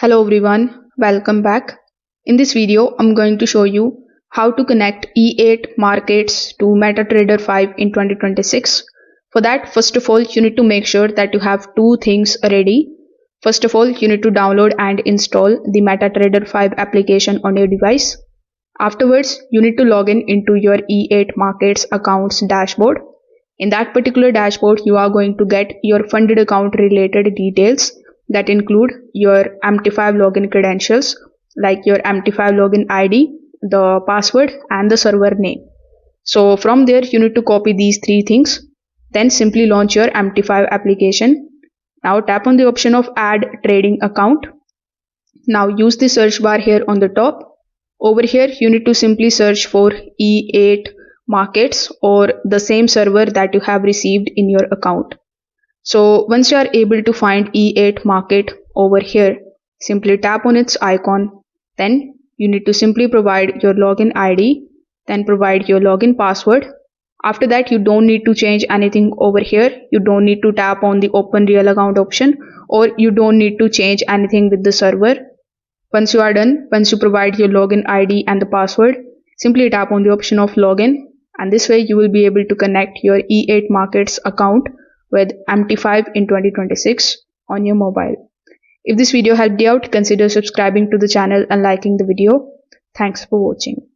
Hello everyone, welcome back. In this video, I'm going to show you how to connect E8 markets to MetaTrader 5 in 2026. For that, first of all, you need to make sure that you have two things ready. First of all, you need to download and install the MetaTrader 5 application on your device. Afterwards, you need to log in into your E8 markets accounts dashboard. In that particular dashboard, you are going to get your funded account related details that include your MT5 login credentials like your MT5 login ID, the password and the server name. So from there you need to copy these three things. Then simply launch your MT5 application. Now tap on the option of add trading account. Now use the search bar here on the top. Over here you need to simply search for E8 markets or the same server that you have received in your account. So once you are able to find E8 market over here, simply tap on its icon. Then you need to simply provide your login ID, then provide your login password. After that, you don't need to change anything over here. You don't need to tap on the open real account option, or you don't need to change anything with the server. Once you are done, once you provide your login ID and the password, simply tap on the option of login, and this way you will be able to connect your E8 markets account with MT5 in 2026 on your mobile. If this video helped you out, consider subscribing to the channel and liking the video. Thanks for watching.